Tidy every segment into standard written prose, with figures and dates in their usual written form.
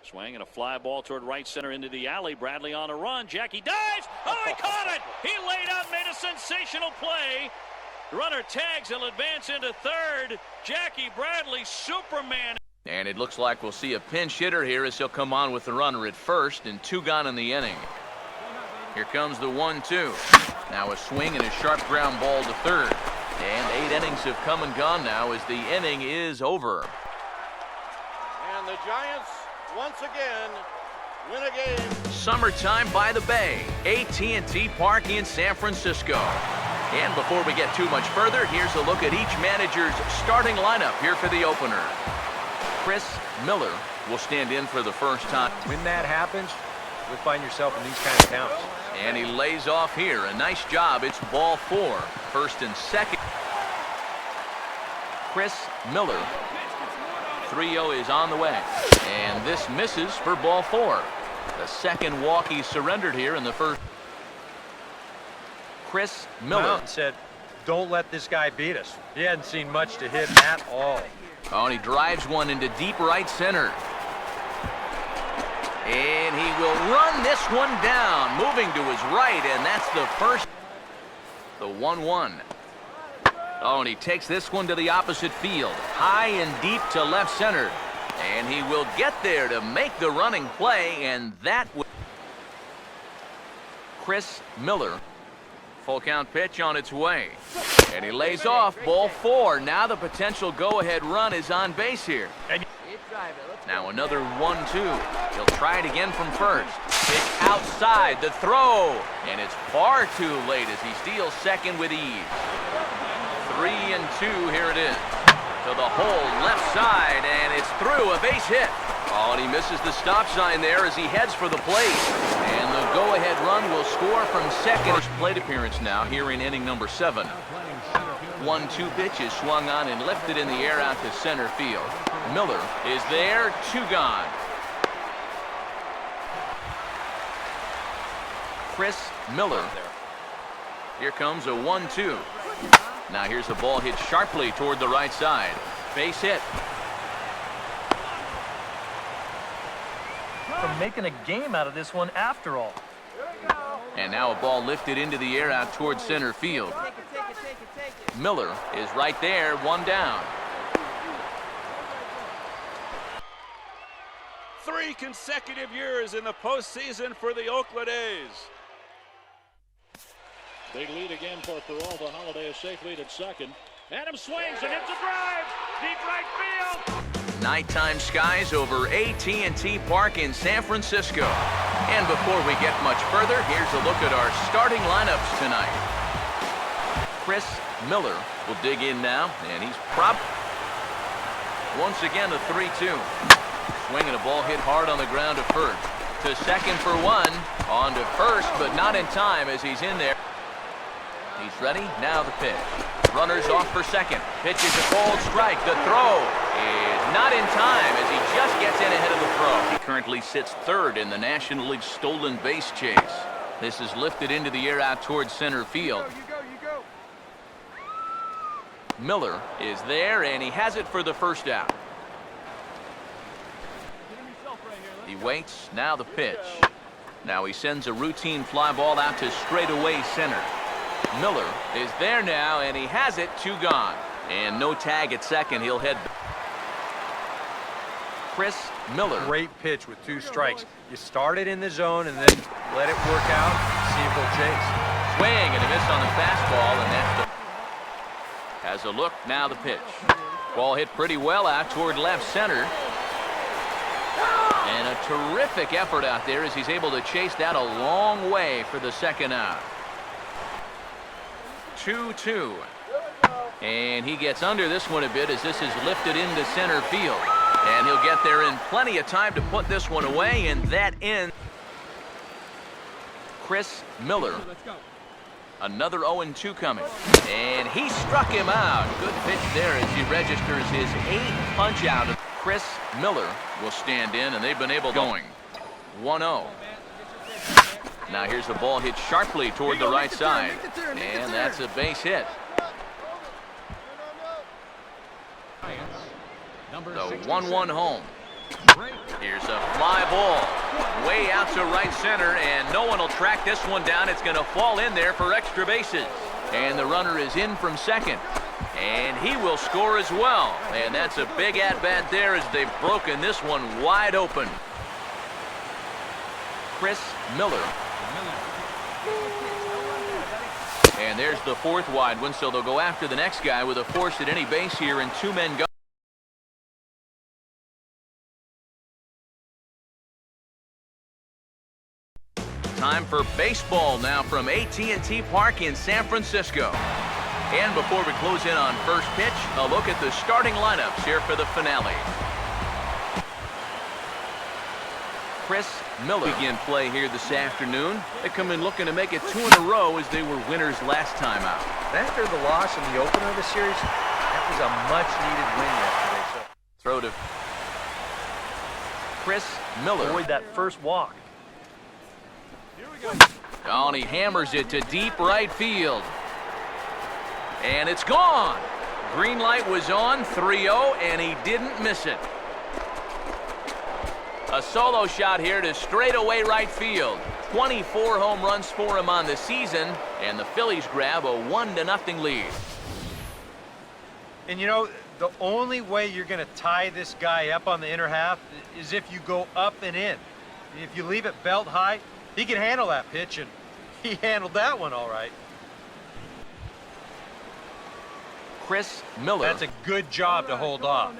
Swing and a fly ball toward right center into the alley. Bradley on a run. Jackie dives. Oh, he caught it. He laid out, made a sensational play. Runner tags. He'll advance into third. Jackie Bradley, Superman. And it looks like we'll see a pinch hitter here as he'll come on with the runner at first, and 2 gone in the inning. Here comes the 1-2. Now a swing and a sharp ground ball to third. And 8 innings have come and gone now as the inning is over. And the Giants once again win a game. Summertime by the Bay, AT&T Park in San Francisco. And before we get too much further, here's a look at each manager's starting lineup here for the opener. Chris Miller will stand in for the first time. When that happens, you'll find yourself in these kind of counts. And he lays off here. A nice job. It's ball 4. First and second. Chris Miller. 3-0 is on the way. And this misses for ball 4. The second walk he surrendered here in the first. Chris Miller. Mountain said, don't let this guy beat us. He hadn't seen much to hit at all. Oh, and he drives one into deep right center. And he will run this one down, moving to his right, and that's the first. The 1-1. Oh, and he takes this one to the opposite field, high and deep to left center. And he will get there to make the running play, and that will. Chris Miller. Full count pitch on its way. And he lays off, ball 4. Now the potential go-ahead run is on base here. Now another 1-2. He'll try it again from first. Pitch outside, the throw. And it's far too late as he steals second with ease. 3-2, here it is. To the hole, left side, and it's through, a base hit. Oh, and he misses the stop sign there as he heads for the plate. And the go-ahead run will score from second. First plate appearance now here in inning number 7. 1-2 pitch is swung on and lifted in the air out to center field. Miller is there, 2 gone. Chris Miller. Here comes a 1-2. Now here's a ball hit sharply toward the right side. Base hit. From making a game out of this one after all. And now a ball lifted into the air out toward center field. Miller is right there, 1 down. 3 consecutive years in the postseason for the Oakland A's. Big lead again for Peralta. Holiday a safe lead at second. Adams swings and hits a drive. Deep right field. Nighttime skies over AT&T Park in San Francisco. And before we get much further, here's a look at our starting lineups tonight. Chris Miller will dig in now, and he's once again a 3-2. Swinging a ball hit hard on the ground to first. To second for 1. On to first, but not in time as he's in there. He's ready. Now the pitch. Runners off for second. Pitches a cold strike. The throw is not in time as he just gets in ahead of the throw. He currently sits third in the National League stolen base chase. This is lifted into the air out towards center field. You go. Miller is there, and he has it for the first out. He waits. Now the pitch. Now he sends a routine fly ball out to straightaway center. Miller is there now, and he has it, 2 gone. And no tag at second. He'll head. Chris Miller. Great pitch with 2 strikes. You start it in the zone and then let it work out. See if he'll chase. Swing and a miss on the fastball, and that's the. Has a look. Now the pitch. Ball hit pretty well out toward left center. And a terrific effort out there as he's able to chase that a long way for the second out. 2-2. And he gets under this one a bit as this is lifted into center field. And he'll get there in plenty of time to put this one away, and that ends. Chris Miller. Another 0-2 coming. And he struck him out. Good pitch there as he registers his 8th punch out. Chris Miller will stand in, and they've been able going. 1-0. Now here's a ball hit sharply toward the right side. And that's a base hit. The 1-1 home. Here's a fly ball. Way out to right center, and no one will track this one down. It's going to fall in there for extra bases. And the runner is in from second. And he will score as well. And that's a big at-bat there as they've broken this one wide open. Chris Miller. And there's the fourth wide one, so they'll go after the next guy with a force at any base here, and two men go. Time for baseball now from AT&T Park in San Francisco. And before we close in on first pitch, a look at the starting lineups here for the finale. Chris Miller begin play here this afternoon. They come in looking to make it 2 in a row as they were winners last time out. After the loss in the opener of the series, that was a much-needed win yesterday. So. Throw to Chris Miller. Avoid that first walk. Oh, and he hammers it to deep right field. And it's gone. Green light was on, 3-0, and he didn't miss it. A solo shot here to straightaway right field. 24 home runs for him on the season, and the Phillies grab a 1-0 lead. And you know, the only way you're going to tie this guy up on the inner half is if you go up and in. If you leave it belt high, he can handle that pitch, and he handled that one all right. Chris Miller. That's a good job to hold off.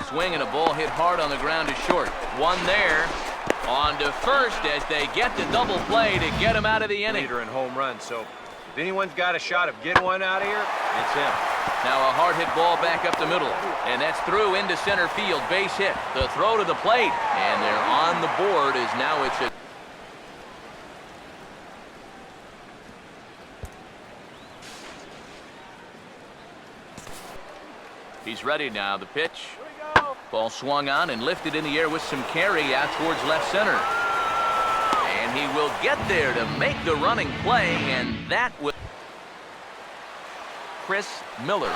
Swing and a ball hit hard on the ground to short. One there. On to first as they get the double play to get him out of the inning. Leader in home runs, so if anyone's got a shot of getting one out of here, it's him. Now a hard hit ball back up the middle, and that's through into center field. Base hit. The throw to the plate, and they're on the board as now it's a He's ready now. The pitch. Ball swung on and lifted in the air with some carry out towards left center. And he will get there to make the running play, and that will. Chris Miller.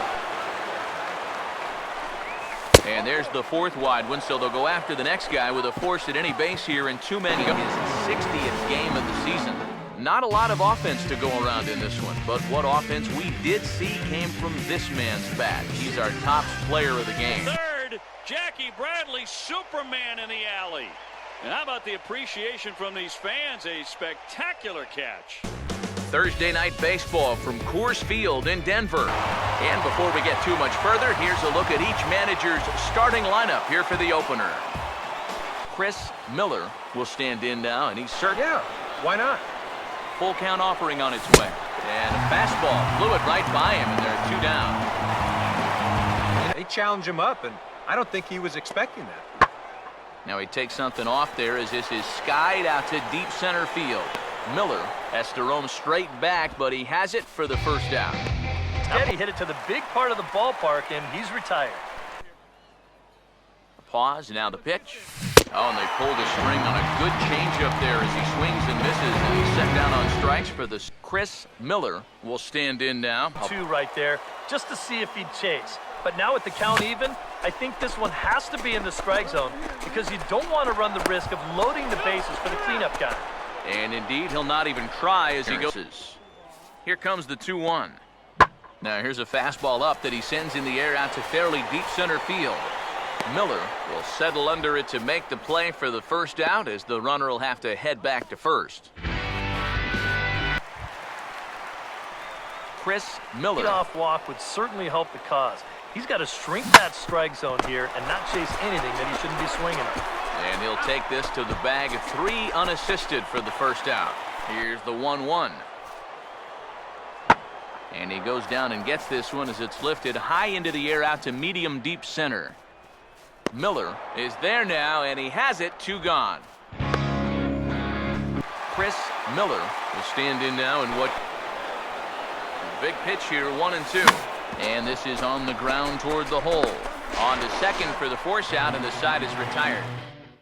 And there's the fourth wide one, so they'll go after the next guy with a force at any base here, and two men go. His 60th game of the season. Not a lot of offense to go around in this one, but what offense we did see came from this man's bat. He's our top player of the game. Third, Jackie Bradley, Superman in the alley. And how about the appreciation from these fans? A spectacular catch. Thursday night baseball from Coors Field in Denver. And before we get too much further, here's a look at each manager's starting lineup here for the opener. Chris Miller will stand in now, and he's certain. Yeah, why not? Full count offering on its way. And a fastball flew it right by him, and there are two down. They challenged him up, and I don't think he was expecting that. Now he takes something off there as this is skied out to deep center field. Miller has to roam straight back, but he has it for the first out. Instead, he hit it to the big part of the ballpark, and he's retired. Pause, now the pitch. Oh, and they pulled a string on a good changeup there as he swings and misses, and he's set down on strikes for the. Chris Miller will stand in now. Two right there, just to see if he'd chase. But now with the count even, I think this one has to be in the strike zone because you don't want to run the risk of loading the bases for the cleanup guy. And indeed, he'll not even try as he goes. Here comes the 2-1. Now here's a fastball up that he sends in the air out to fairly deep center field. Miller will settle under it to make the play for the first out as the runner will have to head back to first. Chris Miller. Lead-off walk would certainly help the cause. He's got to shrink that strike zone here and not chase anything that he shouldn't be swinging at. And he'll take this to the bag of 3 unassisted for the first out. Here's the 1-1. And he goes down and gets this one as it's lifted high into the air out to medium deep center. Miller is there now, and he has it. 2 gone. Chris Miller will stand in now in what big pitch here, 1-2. And this is on the ground toward the hole. On to second for the force out, and the side is retired.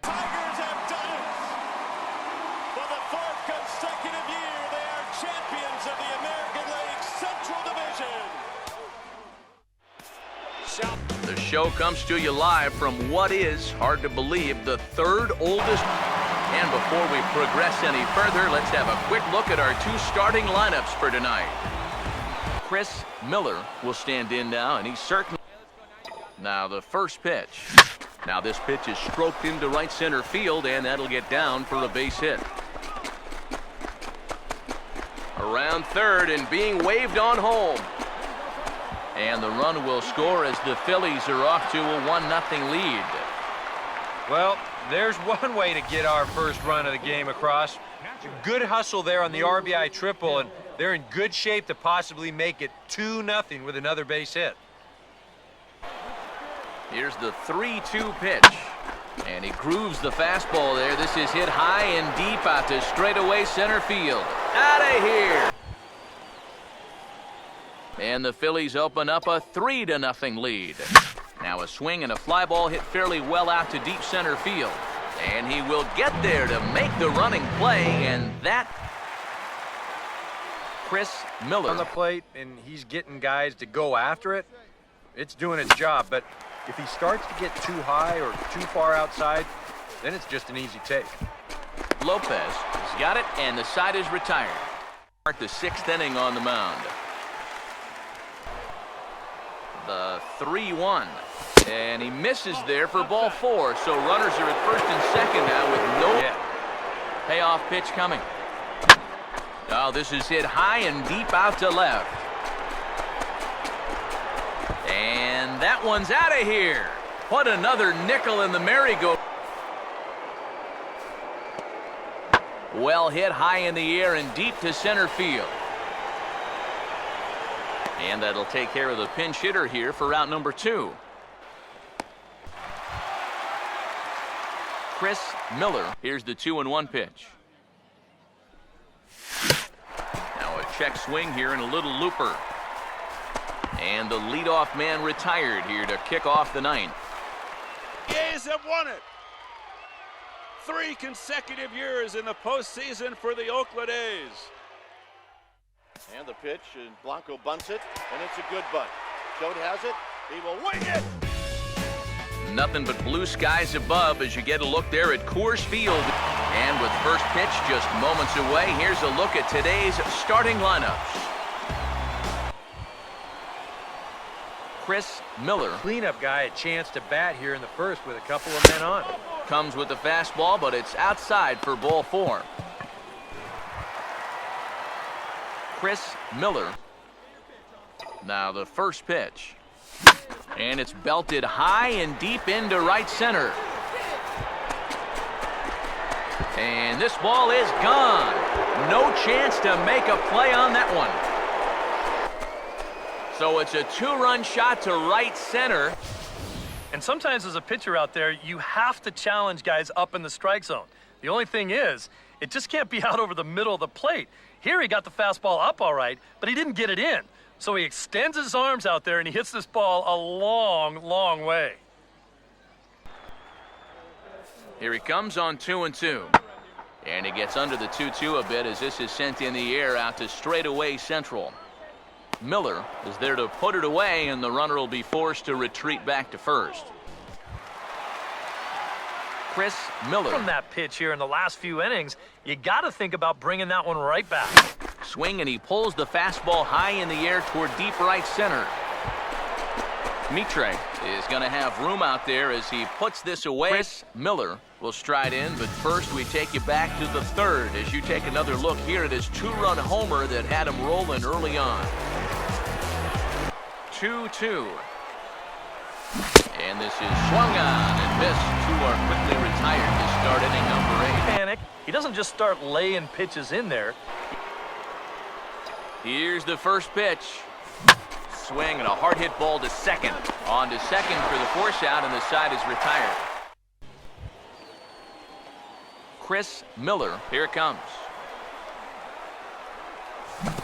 Tigers have done it. For the 4th consecutive year, they are champions of the American League Central Division. The The show comes to you live from what is, hard to believe, the third oldest. And before we progress any further, let's have a quick look at our two starting lineups for tonight. Chris Miller will stand in now, and he's certainly... Now the first pitch. Now this pitch is stroked into right center field, and that'll get down for a base hit. Around third and being waved on home. And the run will score as the Phillies are off to a 1-0 lead. Well, there's one way to get our first run of the game across. Good hustle there on the RBI triple, and they're in good shape to possibly make it 2-0 with another base hit. Here's the 3-2 pitch. And he grooves the fastball there. This is hit high and deep out to straightaway center field. Out of here! And the Phillies open up a 3-0 lead. Now a swing and a fly ball hit fairly well out to deep center field. And he will get there to make the running play, and that... Chris Miller On the plate, and he's getting guys to go after it. It's doing its job, but if he starts to get too high or too far outside, then it's just an easy take. Lopez has got it, and the side is retired. Start the 6th inning on the mound. The 3-1, and he misses there for ball 4, so runners are at first and second now with no payoff pitch coming. Oh, this is hit high and deep out to left. And that one's out of here. What another nickel in the merry-go. Well hit high in the air and deep to center field. And that'll take care of the pinch hitter here for out number 2. Chris Miller. Here's the 2-1 pitch. Now a check swing here and a little looper. And the leadoff man retired here to kick off the 9th. A's have won it. 3 consecutive years in the postseason for the Oakland A's. And the pitch, and Blanco bunts it, and it's a good bunt. Choate has it. He will wing it. Nothing but blue skies above as you get a look there at Coors Field. And with first pitch just moments away, here's a look at today's starting lineups. Chris Miller. Cleanup guy a chance to bat here in the first with a couple of men on. Comes with the fastball, but it's outside for ball 4. Chris Miller. Now the first pitch. And it's belted high and deep into right center. And this ball is gone. No chance to make a play on that one. So it's a 2-run shot to right center. And sometimes as a pitcher out there, you have to challenge guys up in the strike zone. The only thing is, it just can't be out over the middle of the plate. Here he got the fastball up all right, but he didn't get it in. So he extends his arms out there and he hits this ball a long, long way. Here he comes on 2-2. And he gets under the 2-2 a bit as this is sent in the air out to straightaway central. Miller is there to put it away, and the runner will be forced to retreat back to first. Chris Miller. From that pitch here in the last few innings, you got to think about bringing that one right back. Swing, and he pulls the fastball high in the air toward deep right center. Mitre is going to have room out there as he puts this away. Chris Miller will stride in, but first we take you back to the 3rd as you take another look here at his 2-run homer that had him rolling early on. 2-2. And this is swung on and missed. 2 are quickly retired to start inning number 8. Panic. He doesn't just start laying pitches in there. Here's the first pitch. Swing and a hard hit ball to second. On to second for the force out, and the side is retired. Chris Miller. Here it comes.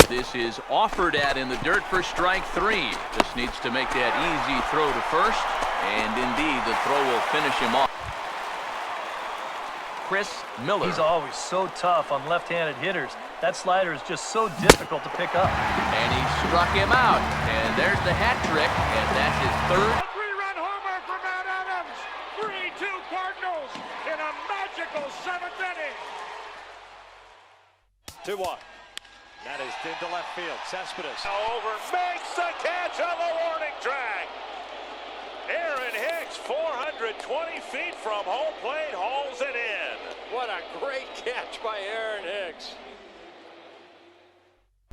This is offered at in the dirt for strike 3. Just needs to make that easy throw to first, and indeed the throw will finish him off. Chris Miller. He's always so tough on left-handed hitters. That slider is just so difficult to pick up. And he struck him out, and there's the hat trick, and that's his 3rd. A 3-run 2-1. That is into left field. Cespedes. Over, makes the catch on the warning track. Aaron Hicks, 420 feet from home plate, hauls it in. What a great catch by Aaron Hicks.